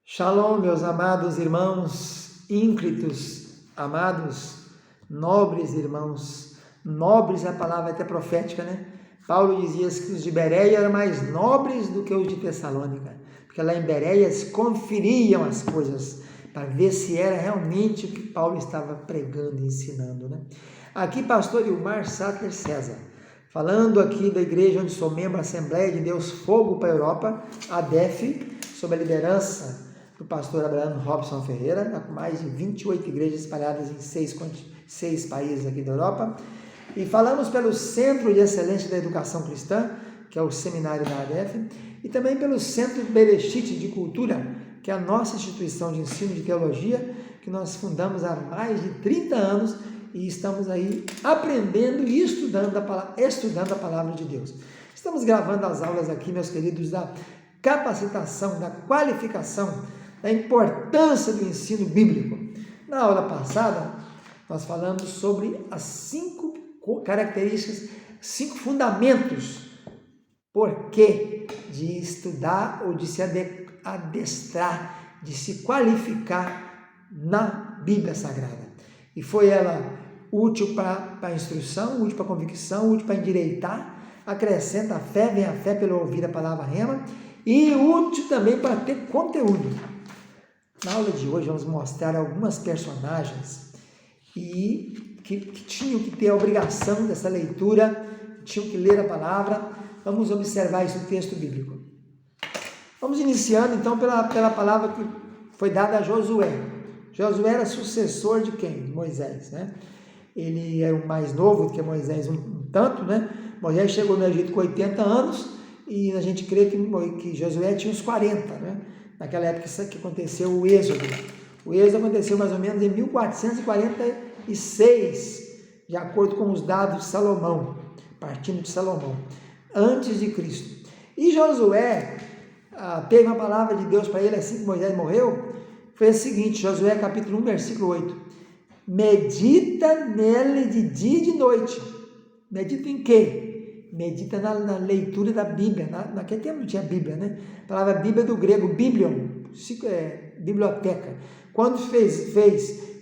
Shalom, meus amados irmãos, ínclitos, amados, nobres irmãos. Nobres é a palavra até profética, né? Paulo dizia que os de Bereia eram mais nobres do que os de Tessalônica, porque lá em Bereia eles conferiam as coisas para ver se era realmente o que Paulo estava pregando e ensinando, né? Aqui, pastor Ilmar Sater César, falando aqui da igreja onde sou membro, Assembleia de Deus Fogo para a Europa, ADEF, sob a liderança do pastor Abraão Robson Ferreira, com mais de 28 igrejas espalhadas em seis países aqui da Europa. E falamos pelo Centro de Excelência da Educação Cristã, que é o seminário da ADEF, e também pelo Centro Bereshit de Cultura, que é a nossa instituição de ensino de teologia, que nós fundamos há mais de 30 anos e estamos aí aprendendo e estudando a palavra de Deus. Estamos gravando as aulas aqui, meus queridos, da capacitação, da qualificação, da importância do ensino bíblico. Na aula passada, nós falamos sobre as 5 características, 5 fundamentos porquê de estudar ou de se adestrar, de se qualificar na Bíblia Sagrada. E foi ela útil para a instrução, útil para a convicção, útil para endireitar, acrescenta a fé, vem a fé pelo ouvir a palavra rema, e útil também para ter conteúdo. Na aula de hoje vamos mostrar algumas personagens que tinham que ter a obrigação dessa leitura, tinham que ler a palavra. Vamos observar isso no texto bíblico. Vamos iniciando então pela palavra que foi dada a Josué. Josué era sucessor de quem? De Moisés, né? Ele era o mais novo do que Moisés um tanto, né? Moisés chegou no Egito com 80 anos e a gente crê que Josué tinha uns 40, né? Naquela época que aconteceu o Êxodo. O Êxodo aconteceu mais ou menos em 1446, de acordo com os dados de Salomão, partindo de Salomão, antes de Cristo. E Josué teve uma palavra de Deus para ele assim que Moisés morreu, foi a seguinte, Josué capítulo 1, versículo 8. Medita nele de dia e de noite. Medita em quê? Medita na leitura da Bíblia. Naquele tempo não tinha Bíblia, né? A palavra Bíblia é do grego, biblion, biblioteca. Quando fez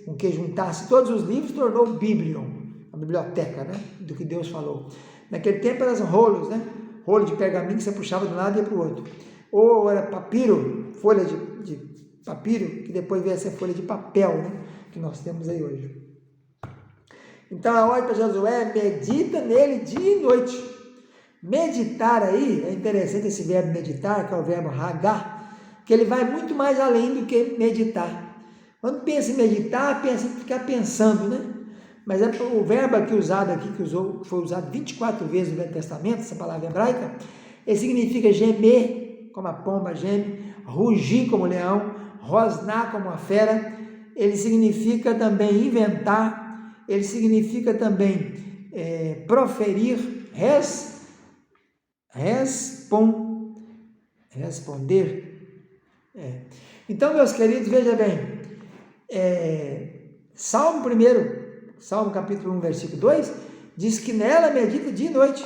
com que juntasse todos os livros, tornou biblion, a biblioteca, né? Do que Deus falou. Naquele tempo eram rolos, né? Rolo de pergaminho que você puxava de um lado e ia para o outro. Ou era papiro, folha de papiro, que depois veio a ser folha de papel, né? Que nós temos aí hoje. Então a ordem para Josué, medita nele dia e noite. Meditar aí, é interessante esse verbo meditar, que é o verbo hagá, que ele vai muito mais além do que meditar. Quando pensa em meditar, pensa em ficar pensando, né? Mas o verbo aqui usado aqui, foi usado 24 vezes no Velho Testamento, essa palavra hebraica, ele significa gemer, como a pomba geme, rugir como o leão, rosnar como a fera. Ele significa também inventar, ele significa também proferir, responder. Então, meus queridos, veja bem, Salmo capítulo 1, versículo 2, diz que nela medita dia e noite.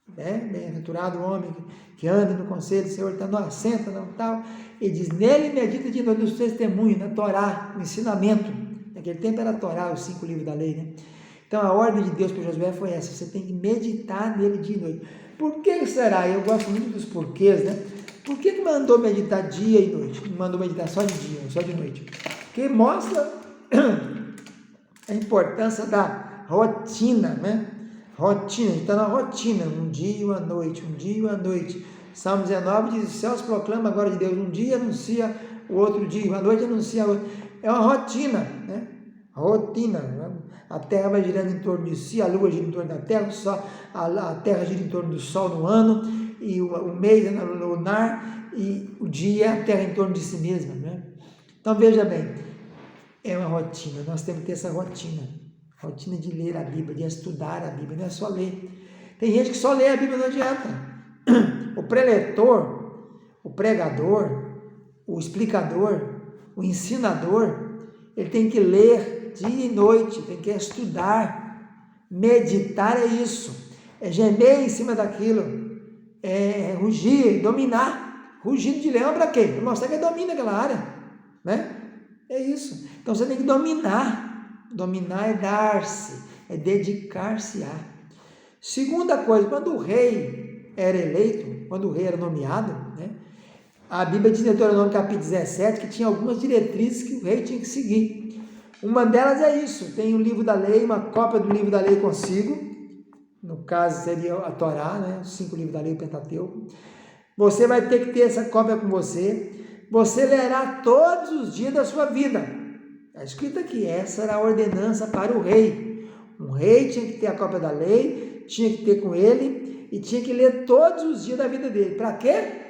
Bem-aventurado o homem que anda no conselho do Senhor, não assenta, não tal. Ele diz, nele medita dia e noite, nos testemunhos, na Torá, no ensinamento. Naquele tempo era a Torá, os 5 livros da lei, né? Então, a ordem de Deus para Josué foi essa, você tem que meditar nele dia e noite. Por que será? Eu gosto muito dos porquês, né? Por que mandou meditar dia e noite? Não mandou meditar só de dia, só de noite? Porque mostra a importância da rotina, né? Rotina, a gente está na rotina, um dia e uma noite, um dia e uma noite. Salmo 19 diz, os céus proclamam a glória de Deus, um dia anuncia o outro dia, uma noite anuncia a outra. É uma rotina, né? Rotina. A terra vai girando em torno de si, a lua gira em torno da terra, a terra gira em torno do sol no ano, e o mês é lunar, e o dia, a terra em torno de si mesma, né? Então, veja bem, é uma rotina, nós temos que ter essa rotina de ler a Bíblia, de estudar a Bíblia, não é só ler. Tem gente que só lê a Bíblia, não adianta. O preletor, o pregador, o explicador, o ensinador, ele tem que ler dia e noite, tem que estudar. Meditar é isso, é gemer em cima daquilo, é rugir, dominar Rugido de leão é para quê? Para mostrar que ele domina aquela área, né? É isso. Então você tem que dominar. Dominar é dar-se, é dedicar-se a. Segunda coisa, quando o rei era eleito, quando o rei era nomeado, né? A Bíblia diz em Deuteronômio capítulo 17 que tinha algumas diretrizes que o rei tinha que seguir. Uma delas é isso, tem o livro da lei, uma cópia do livro da lei consigo, no caso seria a Torá, né? Os 5 livros da lei, o Pentateuco. Você vai ter que ter essa cópia com você lerá todos os dias da sua vida. Está escrito aqui, essa era a ordenança para o rei. Um rei tinha que ter a cópia da lei, tinha que ter com ele e tinha que ler todos os dias da vida dele. Para quê?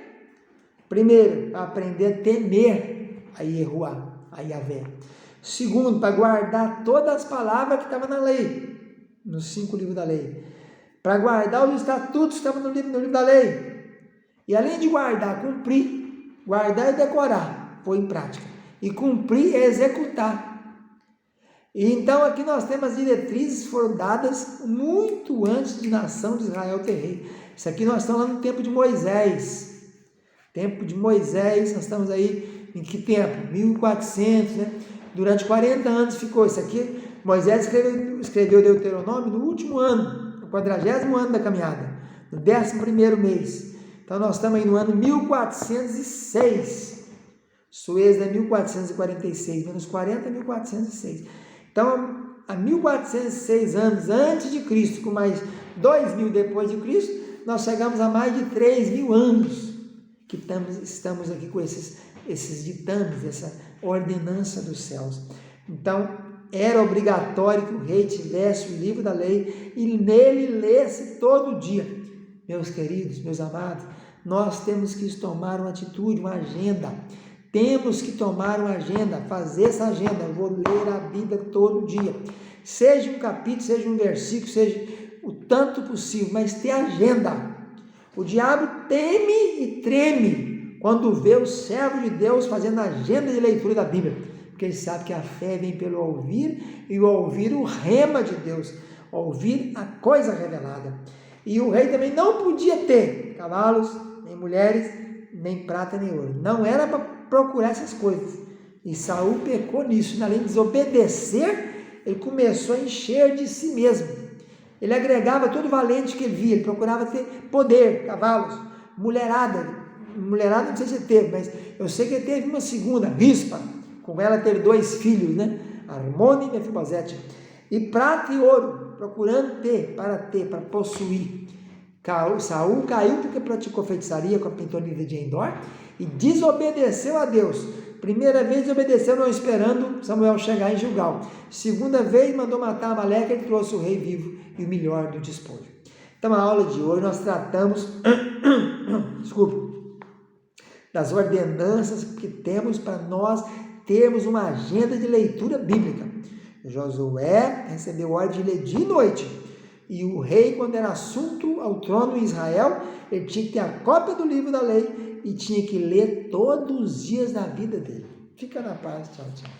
Primeiro, para aprender a temer a Yehoá, a Yahvé. Segundo, para guardar todas as palavras que estavam na lei, nos 5 livros da lei. Para guardar os estatutos que estavam no livro da lei. E além de guardar, cumprir. Guardar e decorar, pôr em prática. E cumprir é executar. E então aqui nós temos as diretrizes que foram dadas muito antes de nação de Israel ter rei. Isso aqui nós estamos lá no tempo de Moisés. Tempo de Moisés, nós estamos aí em que tempo? 1400, né? Durante 40 anos ficou isso aqui. Moisés escreveu Deuteronômio no último ano, no 40º ano da caminhada, no 11º mês. Então nós estamos aí no ano 1406. Suez é 1446, menos 40 é 1406. Então, há 1406 anos antes de Cristo, com mais 2000 depois de Cristo, nós chegamos a mais de 3000 anos que estamos aqui com esses ditames, essa ordenança dos céus. Então, era obrigatório que o rei tivesse o livro da lei e nele lesse todo dia. Meus queridos, meus amados, nós temos que tomar uma atitude, uma agenda. Temos que tomar uma agenda, fazer essa agenda. Eu vou ler a Bíblia todo dia. Seja um capítulo, seja um versículo, seja o tanto possível, mas ter agenda. O diabo teme e treme quando vê o servo de Deus fazendo agenda de leitura da Bíblia, porque ele sabe que a fé vem pelo ouvir e o ouvir o rema de Deus, ouvir a coisa revelada. E o rei também não podia ter cavalos, nem mulheres, nem prata, nem ouro. Não era para procurar essas coisas. E Saul pecou nisso. Além de desobedecer, ele começou a encher de si mesmo. Ele agregava todo valente que ele via, ele procurava ter poder, cavalos, mulherada não sei se ele teve, mas eu sei que ele teve uma segunda, Rispa, com ela teve 2 filhos, né? Armone e Mefibosete, e prata e ouro, procurando para possuir. Saul caiu porque praticou feitiçaria com a pintoria de Endor e desobedeceu a Deus. Primeira vez desobedeceu, não esperando Samuel chegar em Gilgal. Segunda vez mandou matar Amaleque e trouxe o rei vivo e o melhor do despojo. Então a aula de hoje nós tratamos das ordenanças que temos para nós termos uma agenda de leitura bíblica. Josué recebeu ordem de ler dia e noite. E o rei, quando era assunto ao trono em Israel, ele tinha que ter a cópia do livro da lei e tinha que ler todos os dias da vida dele. Fica na paz, tchau, tchau.